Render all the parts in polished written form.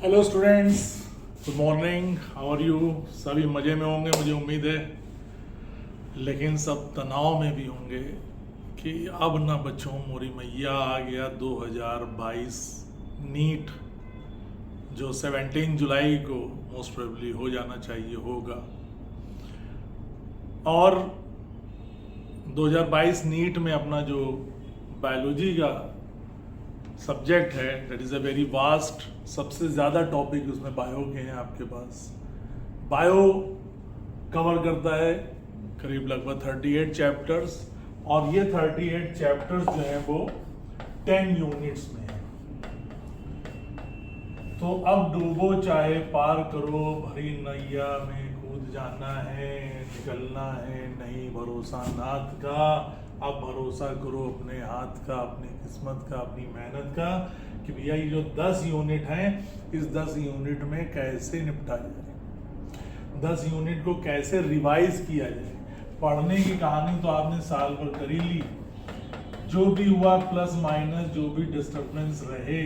Hello students, good morning, how are you. सभी मज़े में होंगे मुझे उम्मीद है, लेकिन सब तनाव में भी होंगे कि अब ना बच्चों मोरी मैया आ गया 2022 नीट, जो 17 जुलाई को मोस्ट प्रोबेबली हो जाना चाहिए होगा। और 2022 नीट में अपना जो बायोलॉजी का सब्जेक्ट है that is a very vast, सबसे ज़्यादा टॉपिक उसमें बायो के हैं आपके पास। बायो कवर करता है करीब लगभग 38 चैप्टर्स, और ये 38 चैप्टर्स जो हैं वो 10 यूनिट्स में हैं। तो अब डूबो चाहे पार करो, भरी नैया में कूद जाना है, निकलना है, नहीं भरोसा नाथ का। अब भरोसा करो अपने हाथ का, अपनी किस्मत का, अपनी मेहनत का, कि भैया ये जो 10 यूनिट हैं, इस 10 यूनिट में कैसे निपटा जाए, 10 यूनिट को कैसे रिवाइज किया जाए। पढ़ने की कहानी तो आपने साल भर कर ही ली, जो भी हुआ प्लस माइनस, जो भी डिस्टर्बेंस रहे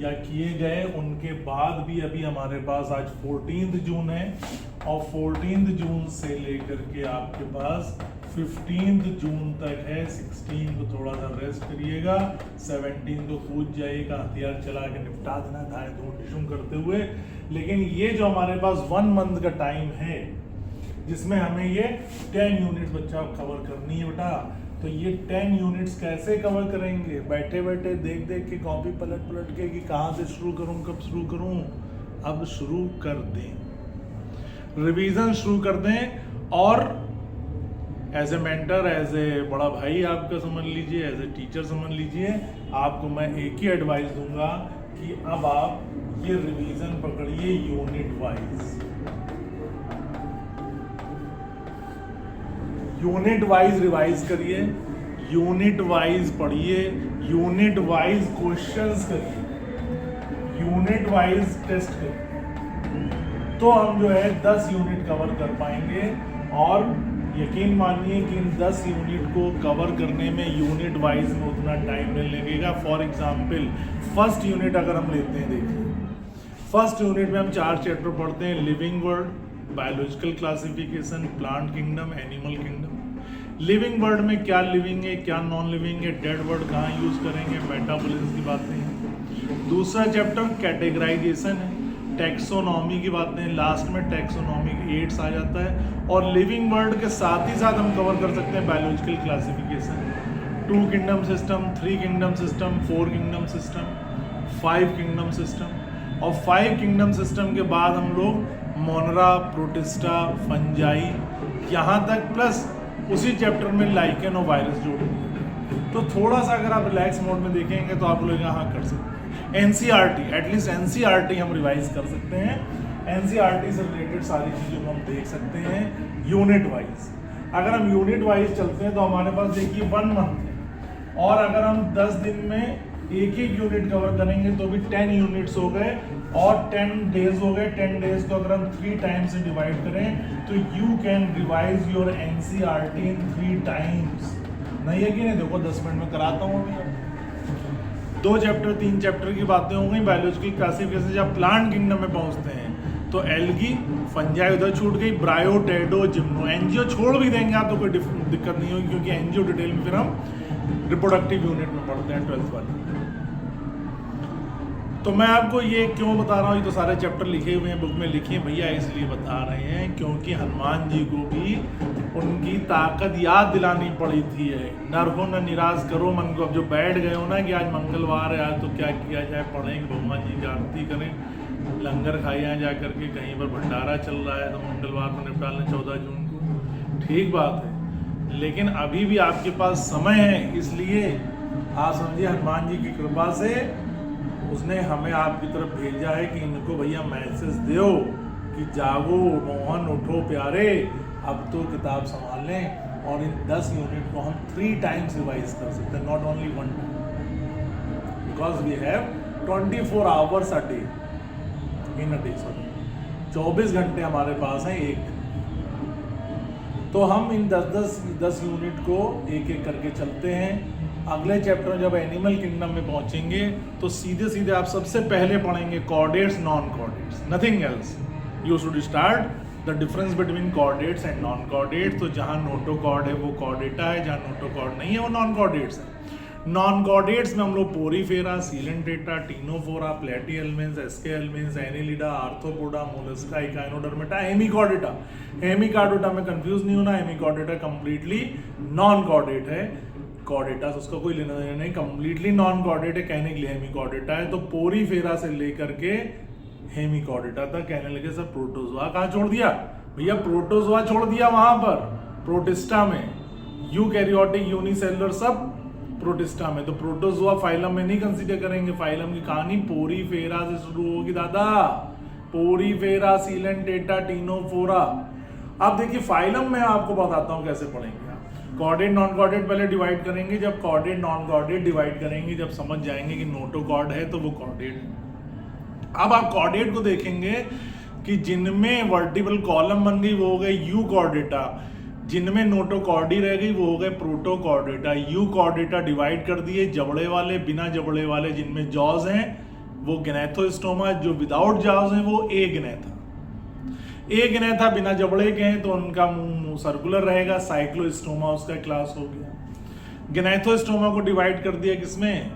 या किए गए, उनके बाद भी अभी हमारे पास आज 14 जून है, और 14 जून से लेकर के आपके पास 15 जून तक है। 16 को थोड़ा सा रेस्ट करिएगा, 17 को कूद जाइएगा, हथियार चला के निपटा देना धाए धूम डिशुम करते हुए। लेकिन ये जो हमारे पास 1 मंथ का टाइम है, जिसमें हमें ये 10 यूनिट्स बच्चा कवर करनी है बेटा। तो ये 10 यूनिट्स कैसे कवर करेंगे? बैठे बैठे देख देख के कॉपी पलट पलट के कि कहाँ से शुरू करूँ, कब शुरू करूँ। अब शुरू कर दें, रिवीजन शुरू कर दें, और as a mentor, as a बड़ा भाई आपका समझ लीजिए, एज ए टीचर समझ लीजिए, आपको मैं एक ही एडवाइस दूंगा कि अब आप ये रिवीजन पकड़िए unit wise. Unit wise revise करिए, यूनिट वाइज पढ़िए, यूनिट वाइज क्वेश्चंस करिए, यूनिट वाइज टेस्ट करिए, तो हम जो है 10 यूनिट कवर कर पाएंगे। और यकीन मानिए कि इन 10 यूनिट को कवर करने में यूनिट वाइज में उतना टाइम नहीं लगेगा। फॉर एग्जाम्पल फर्स्ट यूनिट अगर हम लेते हैं, देखिए फर्स्ट यूनिट में हम 4 चैप्टर पढ़ते हैं। Living world, biological classification, plant kingdom, animal kingdom. Living world में क्या लिविंग है, क्या नॉन लिविंग है, डेड वर्ड कहाँ यूज करेंगे, मेटाबॉलिज्म की बातें हैं। दूसरा चैप्टर कैटेगराइजेशन है, टैक्सोनॉमी की बातें, लास्ट में टैक्सोनॉमी एड्स आ जाता है। और लिविंग वर्ल्ड के साथ ही साथ हम कवर कर सकते हैं biological classification, 2 kingdom system, 3 kingdom system, 4 kingdom system, 5 kingdom system. और 5 किंगडम सिस्टम के बाद हम लोग मोनरा, प्रोटिस्टा, फंजाई, यहाँ तक, प्लस उसी चैप्टर में लाइकेन और वायरस जोड़ेंगे। तो थोड़ा सा अगर आप रिलैक्स मोड में देखेंगे तो आप लोग यहाँ कर सकते हैं। एनसीईआरटी, एटलीस्ट एनसीईआरटी हम रिवाइज कर सकते हैं। एनसीईआरटी से रिलेटेड सारी चीज़ों को हम देख सकते हैं यूनिट वाइज। अगर हम यूनिट वाइज चलते हैं तो हमारे पास देखिए 1 मंथ है, और अगर हम 10 दिन में एक यूनिट कवर करेंगे तो भी 10 यूनिट्स हो गए, और 10 डेज हो गए। 10 डेज को अगर हम 3 टाइम्स से डिवाइड करें तो you can revise your NCERT in 3 times. नहीं है कि नहीं? देखो 10 मिनट में कराता हूँ अभी। 2 चैप्टर 3 चैप्टर की बातें हो गई। बायोलॉजिकल क्लासिफिकेशन जब प्लांट किंगडम में पहुंचते हैं तो एल्गी, फंजाई उधर छूट गई, ब्रायो, टेडो, जिम्नो। एनजीओ छोड़ भी देंगे आप तो कोई दिक्कत नहीं होगी, क्योंकि एनजीओ डिटेल में फिर हम रिप्रोडक्टिव यूनिट में पढ़ते हैं 12th वाली। तो मैं आपको ये क्यों बता रहा हूँ, ये तो सारे चैप्टर लिखे हुए हैं बुक में, लिखे भैया इसलिए बता रहे हैं क्योंकि हनुमान जी को भी उनकी ताकत याद दिलानी पड़ी थी। नर हो न निराश करो मन को। अब जो बैठ गए हो ना कि आज मंगलवार है, आज तो क्या किया जाए, पढ़ें भगवान जी की आरती करें, लंगर खाए यहाँ जा करके, कहीं पर भंडारा चल रहा है तो मंगलवार को निपटा लें 14 जून को, ठीक बात है। लेकिन अभी भी आपके पास समय है, इसलिए आप समझिए हनुमान जी की कृपा से उसने हमें आपकी तरफ भेजा है कि इनको भैया मैसेज दो कि जागो मोहन, उठो प्यारे, अब तो किताब संभाल लें। और इन 10 यूनिट को हम 3 टाइम्स रिवाइज कर सकते हैं, not only 1 time, because we have 24 hours a day in a day. 24 घंटे हमारे पास हैं एक दिन। तो हम इन 10 यूनिट को एक एक करके चलते हैं। अगले चैप्टर में जब एनिमल किंगडम में पहुंचेंगे तो सीधे सीधे आप सबसे पहले पढ़ेंगे chordates, non chordates, nothing else. You should start the difference between chordates and non chordates. तो जहां नोटोकॉर्ड है वो कॉर्डेटा है, जहां नोटोकॉर्ड नहीं है वो नॉन कॉर्डेट्स है। नॉन कॉर्डेट्स में हम लोग Porifera, Coelenterata, Ctenophora, Platyhelminthes, Aschelminthes, Annelida, Arthropoda, Mollusca, Echinodermata, Hemichordata. Hemichordata में कंफ्यूज नहीं होना, हेमिकॉर्डेटा कंप्लीटली नॉन कॉर्डेट है। कॉर्डेटा से उसका कोई लेना देना नहीं, कंप्लीटली नॉन कॉर्डेट है, कहने के लिए हेमिकॉर्डेटा है। तो पोरीफेरा से लेकर के हेमिकॉर्डेटा तक कहने लगे सर प्रोटोजोआ कहाँ छोड़ दिया भैया? प्रोटोजोआ छोड़ दिया वहां पर प्रोटिस्टा में, यूकैरियोटिक, यूनिसेलुलर सब प्रोटिस्टा में। तो प्रोटोजोआ फाइलम में नहीं कंसीडर करेंगे। फाइलम की कहानी पोरीफेरा से शुरू होगी दादा, पोरीफेरा, सीलेंटेटा, टीनोफोरा। अब देखिए फाइलम में आपको बताता हूं कैसे पढ़ेंगे आप। कॉर्डेट नॉन कॉर्डेट पहले डिवाइड करेंगे, जब कॉर्डेट नॉन कॉर्डेट डिवाइड करेंगे, जब समझ जाएंगे कि नोटोकॉर्ड है तो वो कॉर्डेट है। अब आप कॉर्डेट को देखेंगे कि जिनमें वर्टिबल कॉलम बन गई वो हो गए यूकॉर्डेटा, जिनमें नोटोकॉर्डी रह गई वो हो गए प्रोटोकॉर्डेटा। यूकॉर्डेटा डिवाइड कर दिए, जबड़े वाले, बिना जबड़े वाले, जिनमें जॉज हैं वो गैनेथोस्टोमा, जो विदाउट जॉज हैं वो एगैनेथा। एगैनेथा बिना जबड़े के हैं तो उनका मुंह सर्कुलर रहेगा, साइक्लोस्टोमा उसका क्लास हो गया। गैनेथोस्टोमा को डिवाइड कर दिया किसमें?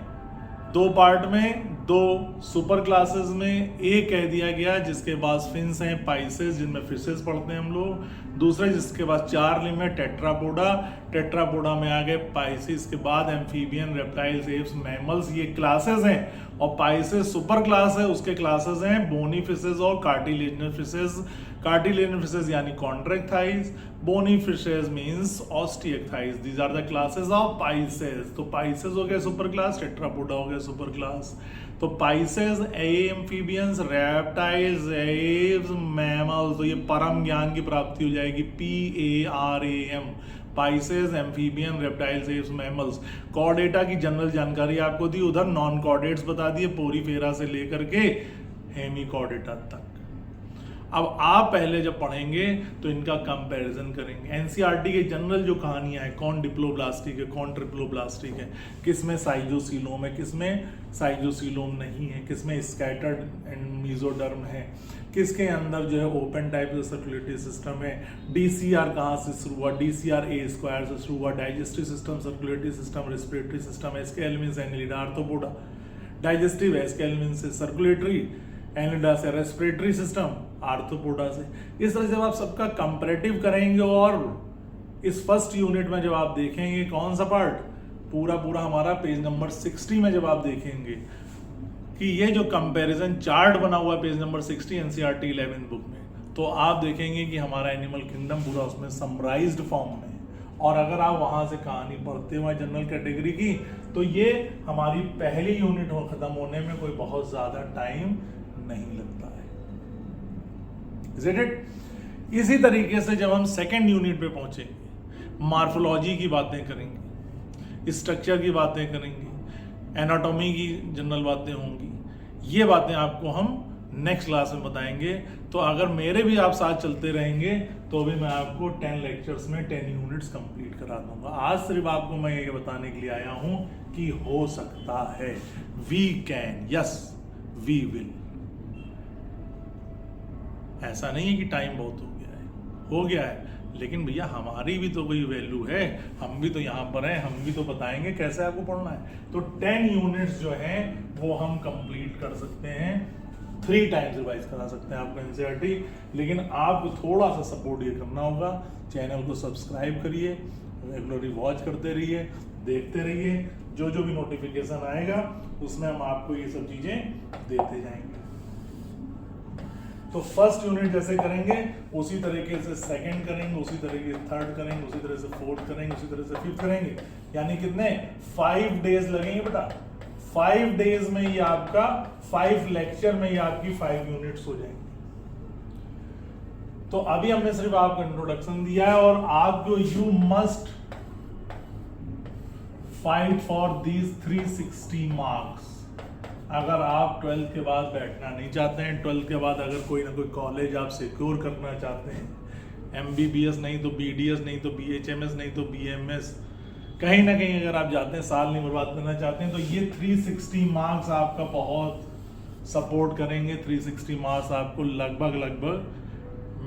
दो पार्ट में, दो सुपर क्लासेस में। एक कह दिया गया जिसके पास फिन्स हैं, पाइसेस, जिनमें फिशेस पढ़ते हैं हम लोग। दूसरे जिसके पास 4 लिम्ब है, टेट्रापोडा। टेट्रापोडा में आ गए पाइसेस के बाद एम्फीबियन, रेप्टाइल्स, एप्स, मैमल्स, ये क्लासेस हैं। और पाइसेस सुपर क्लास है, उसके क्लासेस हैं बोनी फिशेस और कार्टिलेजिनस फिशेस। कार्टिलेजिनस फिशेस यानी Chondrichthyes, bony fishes means Osteichthyes. These are the classes of Pisces. तो पाइसेस हो गया सुपर क्लास, टेट्रापोडा हो गया सुपर क्लास। तो Pisces, amphibians, reptiles, Aves, mammals. तो ये परम ज्ञान की प्राप्ति हो जाएगी, PARAM। Pisces, amphibian, reptiles, Aves, mammals. Chordata की जनरल जानकारी आपको दी, उधर नॉन कॉर्डेट्स बता दिए, पोरीफेरा से लेकर के हेमिकॉर्डेटा तक। अब आप पहले जब पढ़ेंगे तो इनका कंपैरिजन करेंगे। एनसीईआरटी की जनरल जो कहानियां हैं, कौन डिप्लोब्लास्टिक है, कौन ट्रिप्लोब्लास्टिक है, किसमें साइजोसीलोम है, किसमें साइजोसीलोम नहीं है, किसमें स्कैटर्ड एंड मीजोडर्म है, किसके अंदर जो है ओपन टाइप सर्कुलेटरी सिस्टम है। डीसीआर कहाँ से शुरू हुआ? डीसीआर ए स्क्वायर से शुरू हुआ। Digestive system, circulatory system, respiratory system, Aschelminthes, Annelida, Arthropoda. Digestive Aschelminthes से, सर्कुलेटरी एनिलिडा से, रेस्पिरेटरी सिस्टम आर्थ्रोपोडा से। इस तरह से आप सबका कंपैरेटिव करेंगे और इस फर्स्ट यूनिट में जब आप देखेंगे कौन सा पार्ट, पूरा पूरा हमारा पेज नंबर 60 में जब आप देखेंगे कि ये जो कंपैरिजन चार्ट बना हुआ है page number 60 NCERT 11th book में, तो आप देखेंगे कि हमारा एनिमल किंगडम पूरा उसमें समराइज्ड फॉर्म में। और अगर आप वहां से कहानी पढ़ते हुए जनरल कैटेगरी की, तो ये हमारी पहली यूनिट खत्म होने में कोई बहुत ज्यादा टाइम नहीं लगता है। Is it? इसी तरीके से जब हम सेकेंड यूनिट पे पहुंचेंगे, मार्फोलॉजी की बातें करेंगे, स्ट्रक्चर की बातें करेंगे, एनाटॉमी की जनरल बातें होंगी। ये बातें आपको हम नेक्स्ट क्लास में बताएंगे। तो अगर मेरे भी आप साथ चलते रहेंगे तो भी मैं आपको 10 लेक्चर्स में 10 यूनिट्स कंप्लीट करा दूंगा। आज सिर्फ आपको मैं ये बताने के लिए आया हूं कि हो सकता है, we can, yes we will. ऐसा नहीं है कि टाइम बहुत हो गया है, लेकिन भैया हमारी भी तो कोई वैल्यू है, हम भी तो यहाँ पर हैं, हम भी तो बताएंगे कैसे आपको पढ़ना है। तो 10 यूनिट्स जो हैं वो हम कंप्लीट कर सकते हैं, 3 टाइम्स रिवाइज करा सकते हैं आपको एनसीईआरटी। लेकिन आपको थोड़ा सा सपोर्ट ये करना होगा, चैनल को सब्सक्राइब करिए, रेगुलरली वॉच करते रहिए, देखते रहिए, जो जो भी नोटिफिकेशन आएगा उसमें हम आपको ये सब चीजें देते जाएंगे। तो फर्स्ट यूनिट जैसे करेंगे उसी तरीके से सेकंड करेंगे, उसी तरीके से थर्ड करेंगे, उसी तरह से फोर्थ करेंगे, उसी तरह से फिफ्थ करेंगे। यानी कितने 5 डेज लगेंगे बेटा। 5 डेज में ये आपका 5 लेक्चर में ये आपकी 5 यूनिट्स हो जाएंगी। तो अभी हमने सिर्फ आपको इंट्रोडक्शन दिया है और आपको you must fight for these 360 marks. अगर आप 12th के बाद बैठना नहीं चाहते हैं, 12th के बाद अगर कोई ना कोई कॉलेज आप सिक्योर करना चाहते हैं, MBBS नहीं तो BDS नहीं तो BHMS नहीं तो BMS, कहीं ना कहीं अगर आप जाते हैं, साल नहीं बर्बाद करना चाहते हैं, तो ये 360 मार्क्स आपका बहुत सपोर्ट करेंगे। 360 मार्क्स आपको लगभग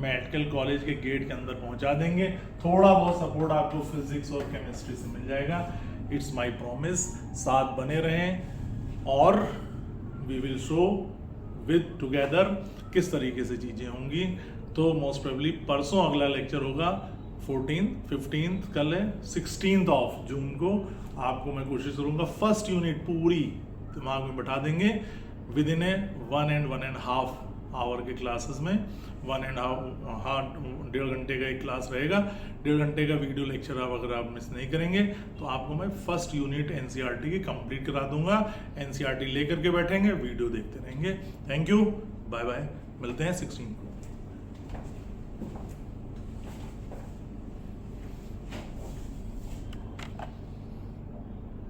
मेडिकल कॉलेज के गेट के अंदर पहुंचा देंगे। थोड़ा बहुत सपोर्ट आपको फिजिक्स और केमिस्ट्री से मिल जाएगा। It's my promise. साथ बने रहें और we will show with together किस तरीके से चीज़ें होंगी। तो मोस्ट प्रोबेबली परसों अगला लेक्चर होगा, 14th 15th कल है, 16th ऑफ जून को आपको मैं कोशिश करूंगा फर्स्ट यूनिट पूरी दिमाग में बैठा देंगे विद इन ए 1.5 आवर के क्लासेस में। 1.5 घंटे का एक क्लास रहेगा, 1.5 घंटे का वीडियो लेक्चर अगर आप मिस नहीं करेंगे तो आपको मैं फर्स्ट यूनिट एनसीईआरटी की कंप्लीट करा दूंगा। एनसीईआरटी लेकर के बैठेंगे, वीडियो देखते रहेंगे। थैंक यू, बाय बाय, मिलते हैं 16 को।